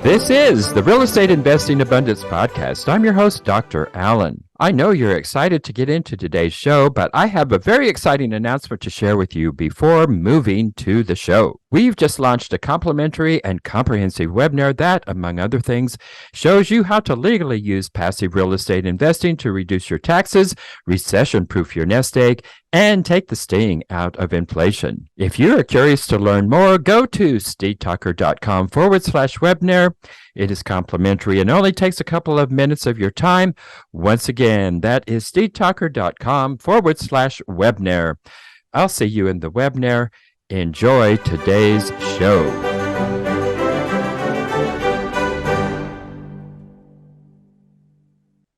This is the Real Estate Investing Abundance Podcast. I'm your host, Dr. Allen. I know you're excited to get into today's show, but I have a very exciting announcement to share with you before moving to the show. We've just launched a complimentary and comprehensive webinar that, among other things, shows you how to legally use passive real estate investing to reduce your taxes, recession-proof your nest egg, and take the sting out of inflation. If you are curious to learn more, go to stevetalker.com/webinar. It is complimentary and only takes a couple of minutes of your time. Once again, that is stevetalker.com/webinar. I'll see you in the webinar. Enjoy today's show.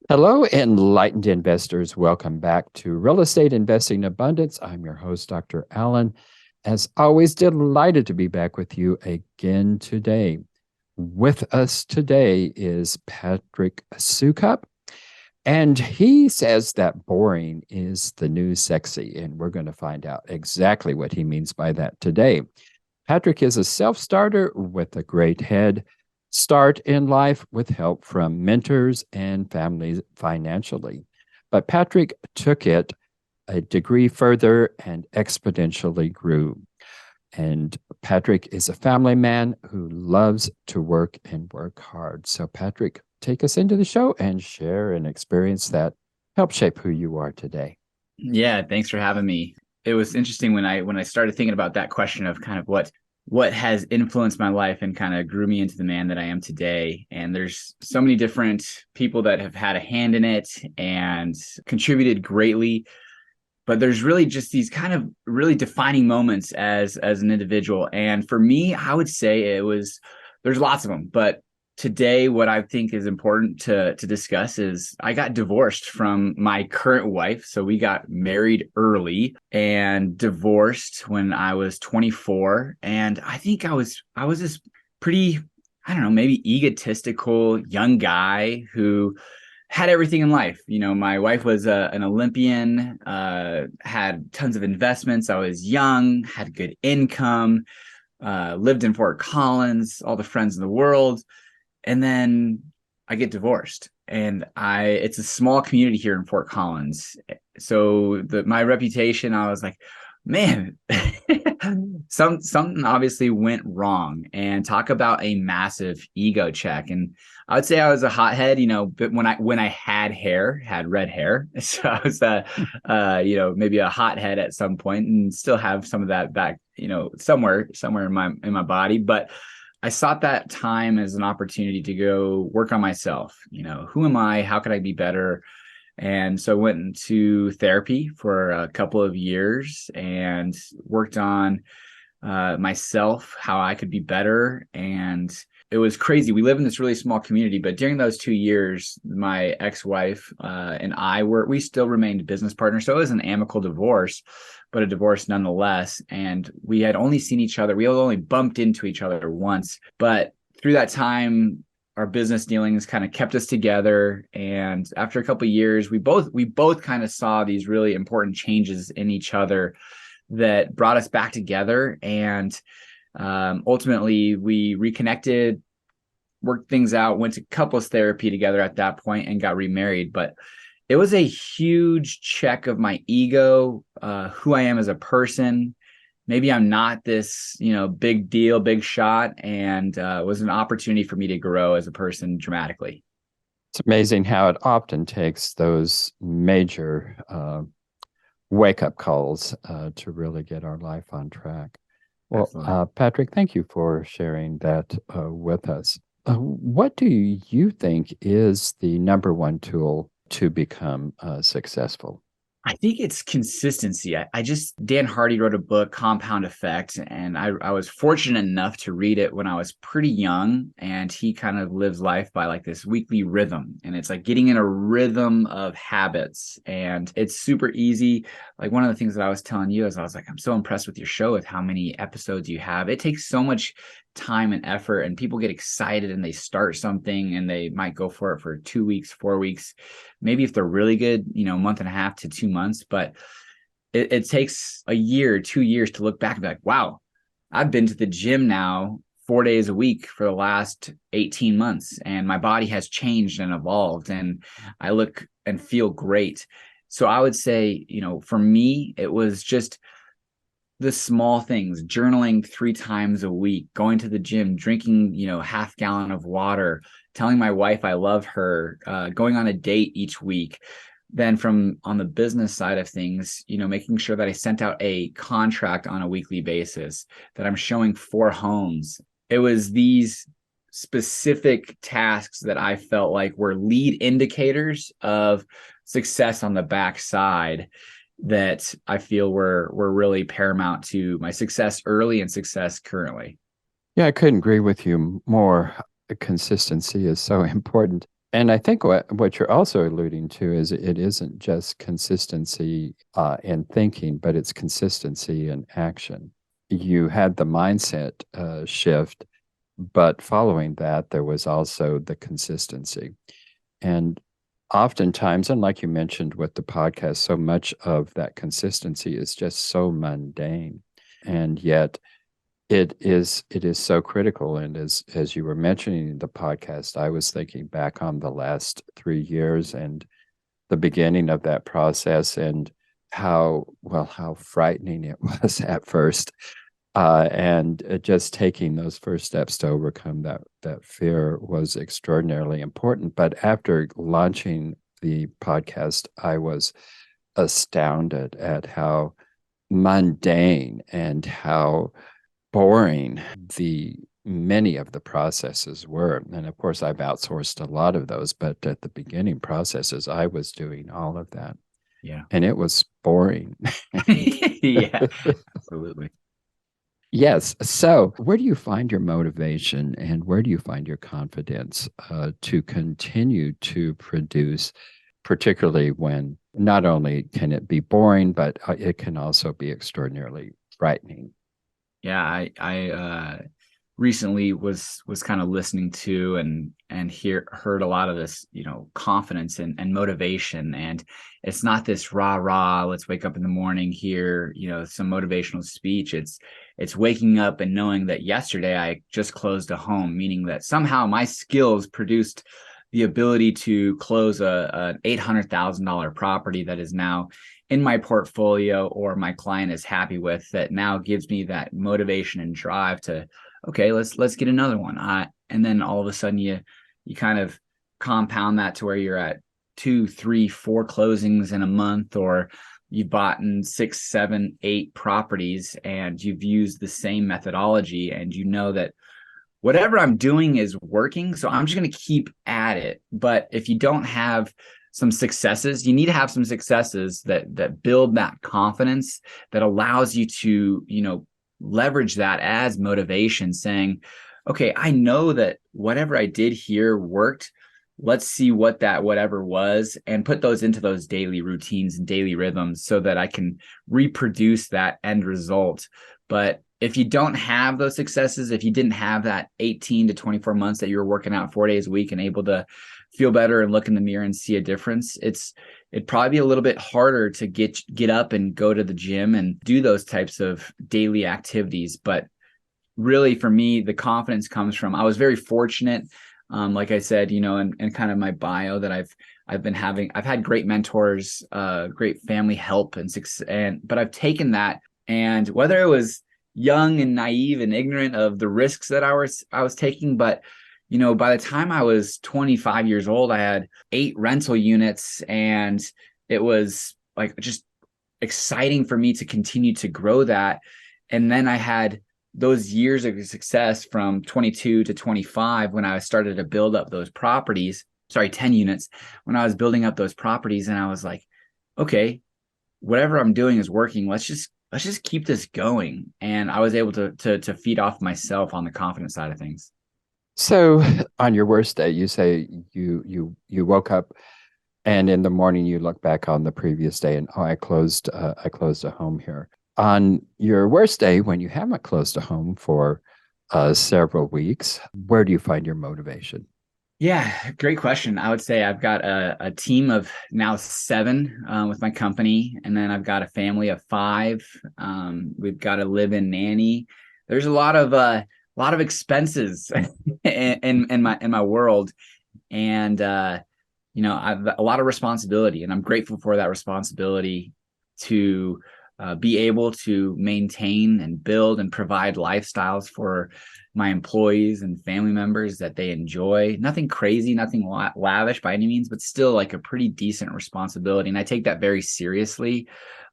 Hello, enlightened investors. Welcome back to Real Estate Investing Abundance. I'm your host, Dr. Allen. As always, delighted to be back with you again today. With us today is Patrick Soukup, and he says that boring is the new sexy, and we're going to find out exactly what he means by that today. Patrick is a self-starter with a great head start in life with help from mentors and families financially. But Patrick took it a degree further and exponentially grew. And Patrick is a family man who loves to work and work hard. So Patrick, take us into the show and share an experience that helped shape who you are today. Yeah, thanks for having me. It was interesting when I started thinking about that question of kind of what has influenced my life and kind of grew me into the man that I am today. And there's so many different people that have had a hand in it and contributed greatly. But there's really just these kind of really defining moments as an individual. And for me, I would say there's lots of them. But today, what I think is important to discuss is I got divorced from my current wife. So we got married early and divorced when I was 24. And I think I was this pretty, I don't know, maybe egotistical young guy who had everything in life. You know, my wife was an Olympian, had tons of investments. I was young, had good income, lived in Fort Collins, all the friends in the world. And then I get divorced, and it's a small community here in Fort Collins. So my reputation, I was like, man, something obviously went wrong, and talk about a massive ego check. And I would say I was a hothead, but when I had red hair. So I was, maybe a hothead at some point, and still have some of that back, somewhere in my body. But I sought that time as an opportunity to go work on myself. Who am I? How could I be better? And so I went into therapy for a couple of years and worked on myself, how I could be better. And it was crazy. We live in this really small community, but during those 2 years, my ex-wife and we still remained business partners. So it was an amicable divorce, but a divorce nonetheless. And we had only seen each other. We had only bumped into each other once. But through that time, our business dealings kind of kept us together. And after a couple of years, we both kind of saw these really important changes in each other that brought us back together. And ultimately, we reconnected, worked things out, went to couples therapy together at that point, and got remarried. But it was a huge check of my ego, who I am as a person. Maybe I'm not this, big deal, big shot, and it was an opportunity for me to grow as a person dramatically. It's amazing how it often takes those major wake-up calls to really get our life on track. Well, Patrick, thank you for sharing that with us. What do you think is the number one tool to become successful? I think it's consistency. Dan Hardy wrote a book, Compound Effect, and I was fortunate enough to read it when I was pretty young, and he kind of lives life by like this weekly rhythm, and it's like getting in a rhythm of habits, and it's super easy. Like one of the things that I was telling you is I was like, I'm so impressed with your show, with how many episodes you have. It takes so much time and effort, and people get excited and they start something and they might go for it for 2 weeks, 4 weeks, maybe if they're really good, month and a half to 2 months. But it takes a year, 2 years to look back and be like, wow, I've been to the gym now 4 days a week for the last 18 months, and my body has changed and evolved, and I look and feel great. So I would say, for me, it was just the small things: journaling 3 times a week, going to the gym, drinking, half gallon of water, telling my wife I love her, going on a date each week. Then from on the business side of things, making sure that I sent out a contract on a weekly basis, that I'm showing 4 homes. It was these specific tasks that I felt like were lead indicators of success on the backside that I feel were really paramount to my success early and success currently. Yeah, I couldn't agree with you more. Consistency is so important. And I think what you're also alluding to is it isn't just consistency in thinking, but it's consistency in action. You had the mindset shift, but following that, there was also the consistency. And oftentimes, and like you mentioned with the podcast, so much of that consistency is just so mundane. And yet it is so critical. And as you were mentioning the podcast, I was thinking back on the last 3 years and the beginning of that process, and how frightening it was at first. And just taking those first steps to overcome that fear was extraordinarily important. But after launching the podcast, I was astounded at how mundane and how boring many of the processes were. And of course, I've outsourced a lot of those, but at the beginning processes, I was doing all of that. Yeah. And it was boring. Yeah, absolutely. Yes. So, where do you find your motivation and where do you find your confidence to continue to produce, particularly when not only can it be boring, but it can also be extraordinarily frightening? Yeah, I recently was kind of listening to and heard a lot of this, confidence and motivation. And it's not this rah, let's wake up in the morning, hear, some motivational speech. It's waking up and knowing that yesterday I just closed a home, meaning that somehow my skills produced the ability to close an $800,000 property that is now in my portfolio, or my client is happy with, that now gives me that motivation and drive to, okay, let's get another one. And then all of a sudden you kind of compound that to where you're at 2, 3, 4 closings in a month, or you've bought in 6, 7, 8 properties, and you've used the same methodology, and you know that whatever I'm doing is working, so I'm just going to keep at it. But if you don't have some successes, you need to have some successes that build that confidence, that allows you to, leverage that as motivation, saying, okay, I know that whatever I did here worked. Let's see what that whatever was, and put those into those daily routines and daily rhythms so that I can reproduce that end result. But if you don't have those successes, if you didn't have that 18 to 24 months that you were working out 4 days a week and able to feel better and look in the mirror and see a difference, it'd probably be a little bit harder to get up and go to the gym and do those types of daily activities. But really, for me, the confidence comes from, I was very fortunate. Like I said, and kind of my bio, that I've had great mentors, great family help and success, but I've taken that, and whether it was young and naive and ignorant of the risks that I was taking, but by the time I was 25 years old, I had 8 rental units, and it was like just exciting for me to continue to grow that. And then I had those years of success from 22 to 25 when I started to build up those properties, 10 units, when I was building up those properties. And I was like, okay, whatever I'm doing is working. Let's just keep this going. And I was able to feed off myself on the confidence side of things. So, on your worst day, you say you woke up, and in the morning you look back on the previous day, and I closed a home here. On your worst day, when you haven't closed a home for several weeks, where do you find your motivation? Yeah, great question. I would say I've got a team of now 7 with my company, and then I've got a family of 5. We've got a live-in nanny. There's a lot lot of expenses in my world. And, I've a lot of responsibility, and I'm grateful for that responsibility to be able to maintain and build and provide lifestyles for my employees and family members that they enjoy. Nothing crazy, nothing lavish by any means, but still like a pretty decent responsibility. And I take that very seriously.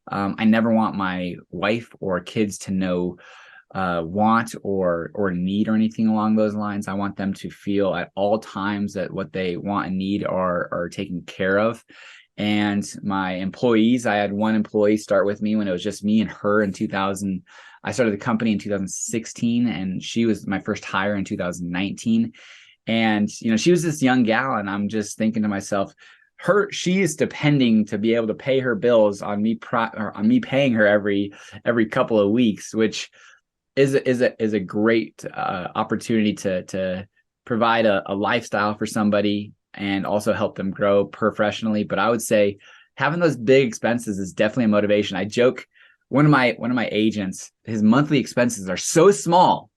I never want my wife or kids to know want or need or anything along those lines. I want them to feel at all times that what they want and need are taken care of. And my employees, I had one employee start with me when it was just me and her in 2000. I started the company in 2016, and she was my first hire in 2019. And, she was this young gal, and I'm just thinking to myself, she is depending to be able to pay her bills on me paying her every couple of weeks, which is a great opportunity to provide a lifestyle for somebody and also help them grow professionally. But I would say having those big expenses is definitely a motivation. I joke, one of my agents, his monthly expenses are so small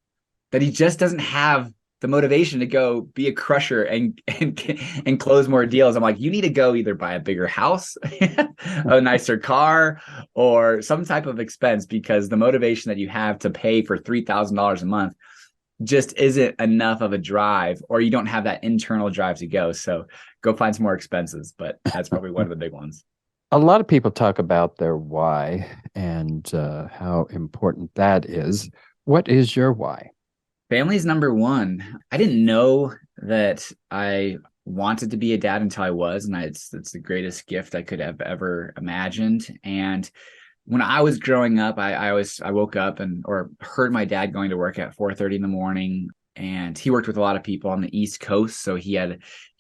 that he just doesn't have the motivation to go be a crusher and close more deals. I'm like, you need to go either buy a bigger house, a nicer car, or some type of expense, because the motivation that you have to pay for $3,000 a month just isn't enough of a drive, or you don't have that internal drive to go. So go find some more expenses, but that's probably one of the big ones. A lot of people talk about their why and how important that is. What is your why? Family's number one. I didn't know that I wanted to be a dad until I was, and it's the greatest gift I could have ever imagined. And when I was growing up, I woke up or heard my dad going to work at 4:30 in the morning, and he worked with a lot of people on the East Coast. So he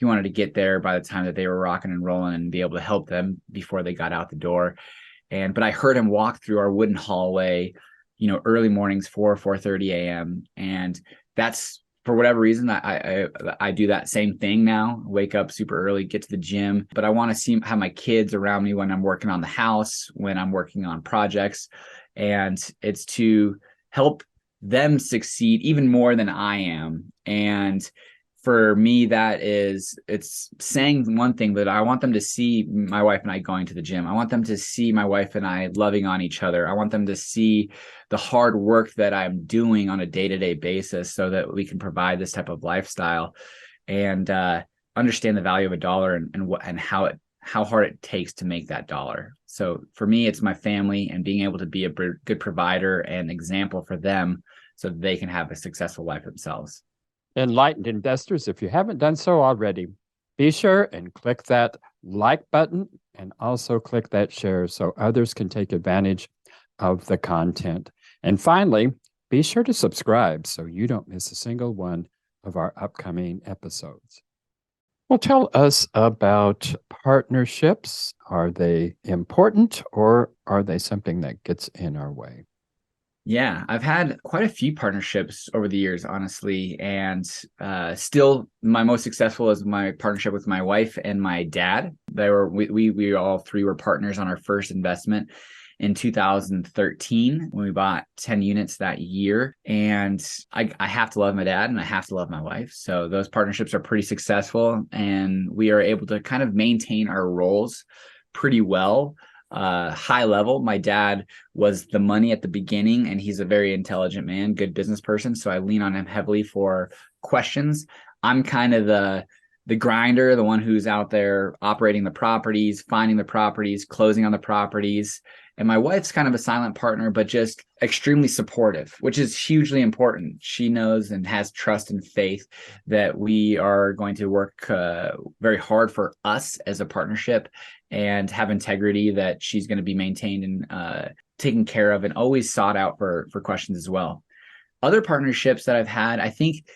wanted to get there by the time that they were rocking and rolling and be able to help them before they got out the door. But I heard him walk through our wooden hallway, early mornings, 4:30 a.m. And that's, for whatever reason, I do that same thing now. Wake up super early, get to the gym, but I want to have my kids around me when I'm working on the house, when I'm working on projects, and it's to help them succeed even more than I am. And for me, it's saying one thing, but I want them to see my wife and I going to the gym. I want them to see my wife and I loving on each other. I want them to see the hard work that I'm doing on a day-to-day basis so that we can provide this type of lifestyle and understand the value of a dollar and how hard it takes to make that dollar. So for me, it's my family and being able to be a good provider and example for them so that they can have a successful life themselves. Enlightened investors, if you haven't done so already, be sure and click that like button and also click that share so others can take advantage of the content. And finally, be sure to subscribe so you don't miss a single one of our upcoming episodes. Well, tell us about partnerships. Are they important, or are they something that gets in our way? Yeah, I've had quite a few partnerships over the years, honestly, and still my most successful is my partnership with my wife and my dad. We all three were partners on our first investment in 2013 when we bought 10 units that year. And I have to love my dad and I have to love my wife. So those partnerships are pretty successful, and we are able to kind of maintain our roles pretty well. High level, my dad was the money at the beginning, and he's a very intelligent man, good business person. So I lean on him heavily for questions. I'm kind of the grinder, the one who's out there operating the properties, finding the properties, closing on the properties. And my wife's kind of a silent partner, but just extremely supportive, which is hugely important. She knows and has trust and faith that we are going to work very hard for us as a partnership and have integrity that she's going to be maintained and taken care of and always sought out for questions as well. Other partnerships that I've had, I think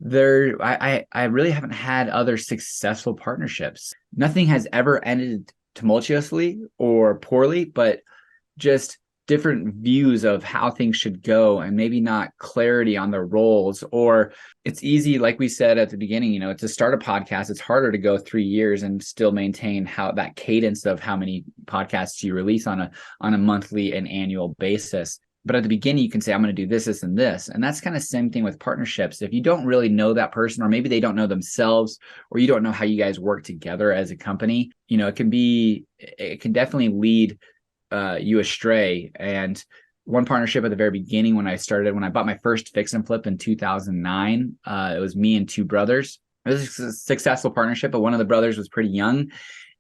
I really haven't had other successful partnerships. Nothing has ever ended tumultuously or poorly, but just different views of how things should go and maybe not clarity on the roles. Or it's easy, like we said at the beginning, to start a podcast, it's harder to go 3 years and still maintain how that cadence of how many podcasts you release on a monthly and annual basis. But at the beginning, you can say, I'm going to do this, this, and this. And that's kind of same thing with partnerships. If you don't really know that person, or maybe they don't know themselves, or you don't know how you guys work together as a company, it can definitely lead you astray. And one partnership at the very beginning, when I bought my first fix and flip in 2009, it was me and two brothers. It was a successful partnership, but one of the brothers was pretty young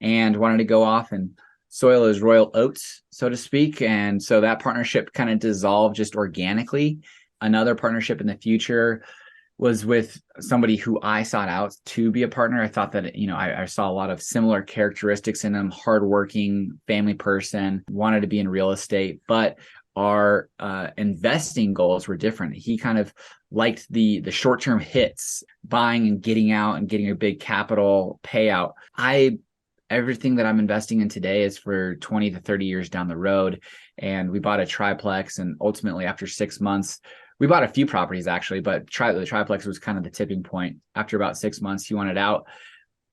and wanted to go off and soil his royal oats, so to speak. And so that partnership kind of dissolved just organically. Another partnership in the future was with somebody who I sought out to be a partner. I thought that, I saw a lot of similar characteristics in him: hardworking, family person, wanted to be in real estate, but our investing goals were different. He kind of liked the short-term hits, buying and getting out and getting a big capital payout. Everything that I'm investing in today is for 20 to 30 years down the road. And we bought a triplex, and ultimately after 6 months, we bought a few properties actually, but the triplex was kind of the tipping point. After about 6 months, he wanted out.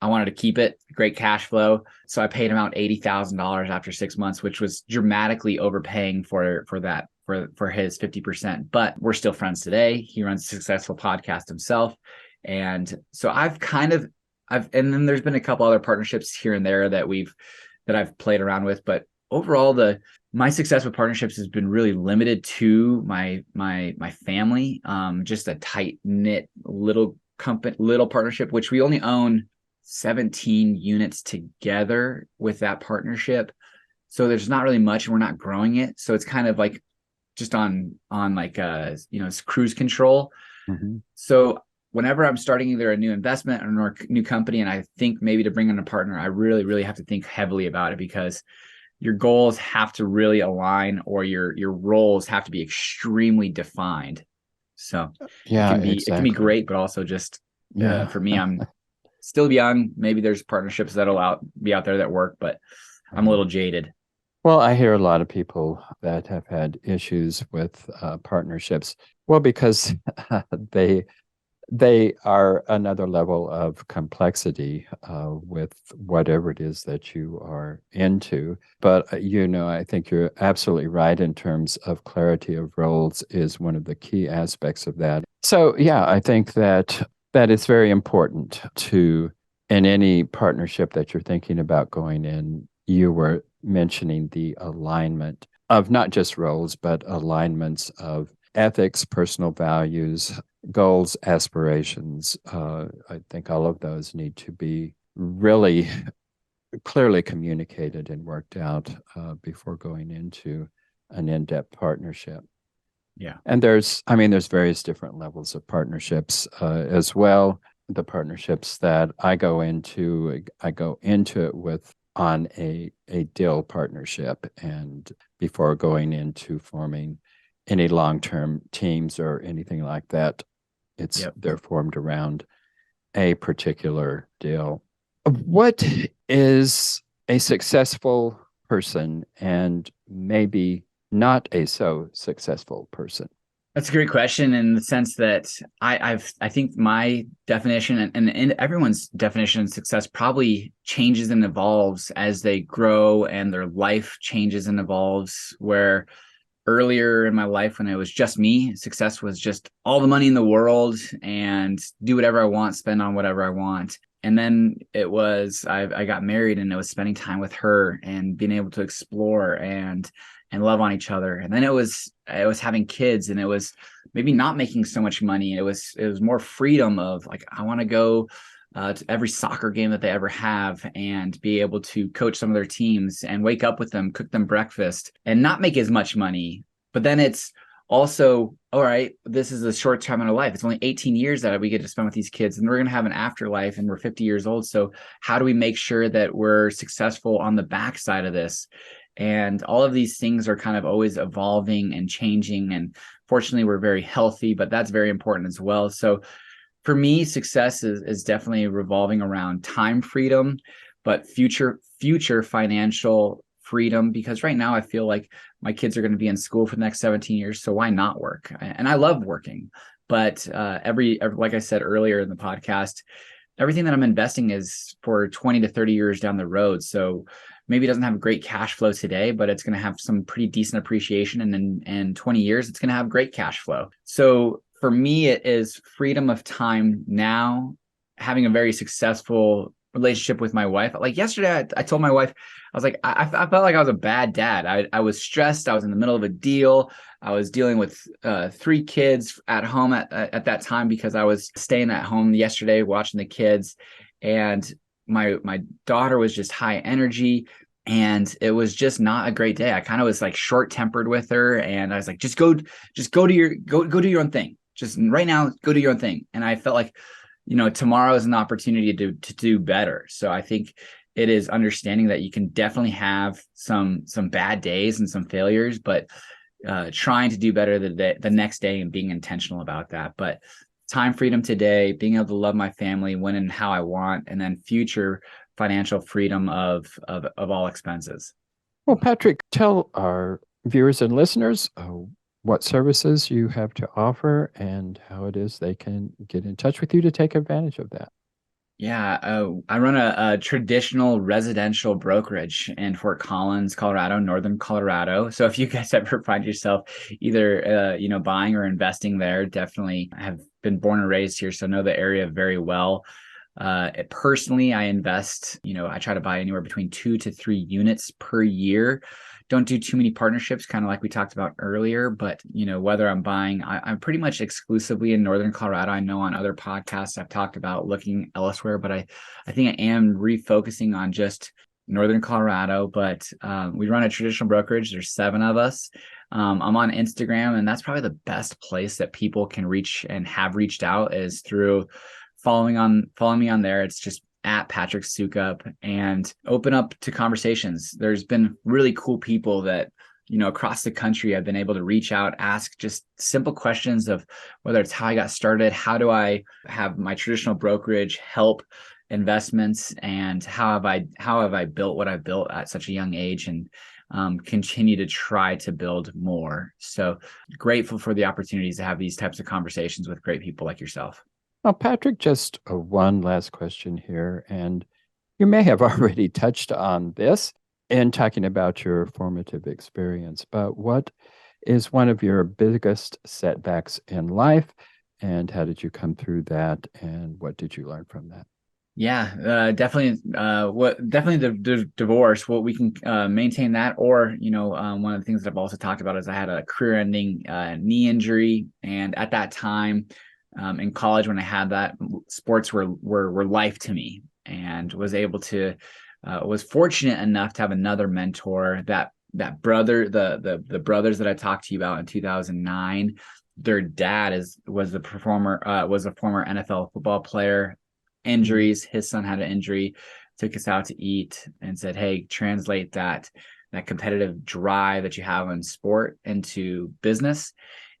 I wanted to keep it, great cash flow. So I paid him out $80,000 after 6 months, which was dramatically overpaying for his 50%. But we're still friends today. He runs a successful podcast himself. And so and then there's been a couple other partnerships here and there that I've played around with, but overall my success with partnerships has been really limited to my family. Just a tight knit little partnership, which we only own 17 units together with that partnership. So there's not really much, and we're not growing it. So it's kind of like just on like it's cruise control. Mm-hmm. So whenever I'm starting either a new investment or a new company, and I think maybe to bring in a partner, I really, really have to think heavily about it, because your goals have to really align, or your roles have to be extremely defined. So it can be great, but also just for me, I'm still young. Maybe there's partnerships that'll be out there that work, but I'm a little jaded. Well, I hear a lot of people that have had issues with partnerships. Well, because they are another level of complexity with whatever it is that you are into. But, I think you're absolutely right in terms of clarity of roles is one of the key aspects of that. So, yeah, I think that it's very important in any partnership that you're thinking about going in, you were mentioning the alignment of not just roles, but alignments of ethics, personal values, goals, aspirations. I think all of those need to be really clearly communicated and worked out before going into an in-depth partnership. Yeah. And there's various different levels of partnerships as well. The partnerships that I go into it with on a deal partnership, and before going into forming any long-term teams or anything like that, they're formed around a particular deal. What is a successful person and maybe not a so successful person? That's a great question, in the sense that I think my definition and everyone's definition of success probably changes and evolves as they grow and their life changes and evolves. Where earlier in my life, when it was just me, success was just all the money in the world and do whatever I want, spend on whatever I want. And then it was, I got married, and it was spending time with her and being able to explore and love on each other. And then it was having kids, and it was maybe not making so much money. It was more freedom of like, I want to go to every soccer game that they ever have and be able to coach some of their teams and wake up with them, cook them breakfast, and not make as much money. But then it's also, all right, this is a short time in our life. It's only 18 years that we get to spend with these kids, and we're going to have an afterlife, and we're 50 years old. So how do we make sure that we're successful on the backside of this? And all of these things are kind of always evolving and changing. And fortunately, we're very healthy, but that's very important as well. So for me, success is definitely revolving around time freedom, but future financial freedom. Because right now I feel like my kids are going to be in school for the next 17 years. So why not work? And I love working. But every like I said earlier in the podcast, everything that I'm investing is for 20 to 30 years down the road. So maybe doesn't have great cash flow today, but it's going to have some pretty decent appreciation. And then in 20 years, it's going to have great cash flow. So for me, it is freedom of time now, having a very successful relationship with my wife. Like yesterday, I told my wife, I was like, I felt like I was a bad dad. I was stressed. I was in the middle of a deal. I was dealing with 3 kids at home at that time because I was staying at home yesterday watching the kids. And my daughter was just high energy. And it was just not a great day. I kind of was like short tempered with her. And I was like, just go do your own thing. Just right now, go do your own thing. And I felt like, tomorrow is an opportunity to do better. So I think it is understanding that you can definitely have some bad days and some failures, but trying to do better the next day and being intentional about that. But time freedom today, being able to love my family when and how I want, and then future financial freedom of all expenses. Well, Patrick, tell our viewers and listeners what services you have to offer and how it is they can get in touch with you to take advantage of that. Yeah, I run a traditional residential brokerage in Fort Collins, Colorado, Northern Colorado. So if you guys ever find yourself either buying or investing there, definitely have been born and raised here, so know the area very well. Personally, I invest, I try to buy anywhere between 2 to 3 units per year. Don't do too many partnerships, kind of like we talked about earlier, but whether I'm buying, I'm pretty much exclusively in Northern Colorado. I know on other podcasts I've talked about looking elsewhere, but I think I am refocusing on just Northern Colorado. But we run a traditional brokerage. There's 7 of us. I'm on Instagram, and that's probably the best place that people can reach and have reached out is through following me on there. It's just at Patrick Soukup, and open up to conversations. There's been really cool people that, across the country I've been able to reach out, ask just simple questions of whether it's how I got started, how do I have my traditional brokerage help investments, and how have I built what I've built at such a young age, and continue to try to build more. So grateful for the opportunities to have these types of conversations with great people like yourself. Now, Patrick, just one last question here, and you may have already touched on this in talking about your formative experience, but what is one of your biggest setbacks in life, and how did you come through that, and what did you learn from that? Yeah, definitely. Definitely the divorce. Well, we can maintain that, or one of the things that I've also talked about is I had a career-ending knee injury, and at that time, in college when I had that, sports were life to me, and was fortunate enough to have another mentor, that brother, the brothers that I talked to you about in 2009. Their dad was a former NFL football player. Injuries, his son had an injury, took us out to eat and said, hey, translate that competitive drive that you have in sport into business.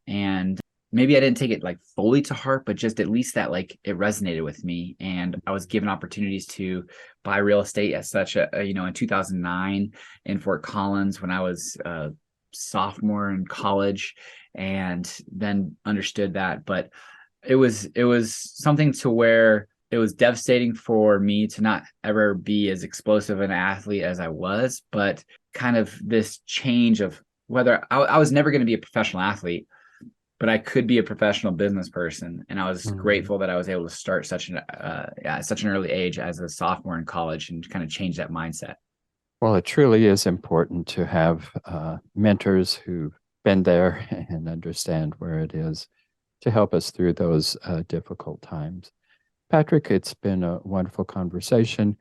And maybe I didn't take it like fully to heart, but just at least that like it resonated with me. And I was given opportunities to buy real estate at such in 2009 in Fort Collins when I was a sophomore in college, and then understood that. But it was something to where it was devastating for me to not ever be as explosive an athlete as I was, but kind of this change of whether I was never going to be a professional athlete, but I could be a professional business person. And I was grateful that I was able to start at such an early age as a sophomore in college and kind of change that mindset. Well, it truly is important to have mentors who've been there and understand where it is to help us through those difficult times. Patrick, it's been a wonderful conversation.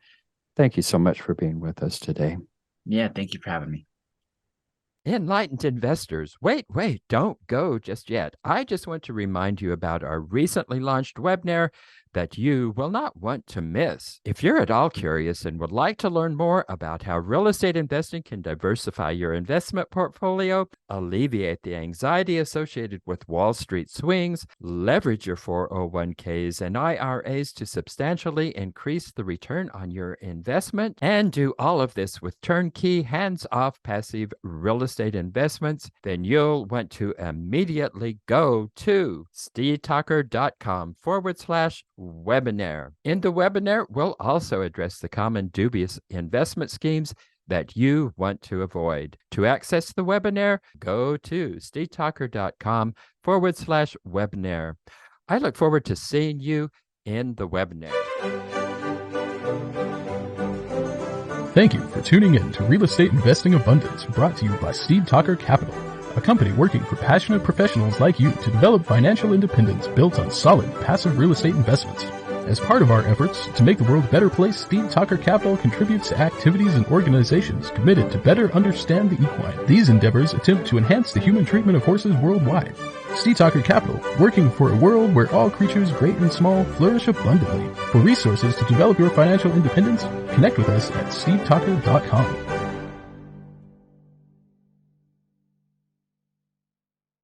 Thank you so much for being with us today. Yeah, thank you for having me. Enlightened investors, wait, don't go just yet. I just want to remind you about our recently launched webinar that you will not want to miss. If you're at all curious and would like to learn more about how real estate investing can diversify your investment portfolio, alleviate the anxiety associated with Wall Street swings, leverage your 401ks and IRAs to substantially increase the return on your investment, and do all of this with turnkey, hands-off, passive real estate investments, then you'll want to immediately go to stevetalker.com/webinar. In the webinar, we'll also address the common dubious investment schemes that you want to avoid. To access the webinar, go to stevetalker.com/webinar. I look forward to seeing you in the webinar. Thank you for tuning in to Real Estate Investing Abundance, brought to you by Steve Talker Capital, a company working for passionate professionals like you to develop financial independence built on solid, passive real estate investments. As part of our efforts to make the world a better place, Steve Talker Capital contributes to activities and organizations committed to better understand the equine. These endeavors attempt to enhance the human treatment of horses worldwide. Steve Talker Capital, working for a world where all creatures, great and small, flourish abundantly. For resources to develop your financial independence, connect with us at stevetalker.com.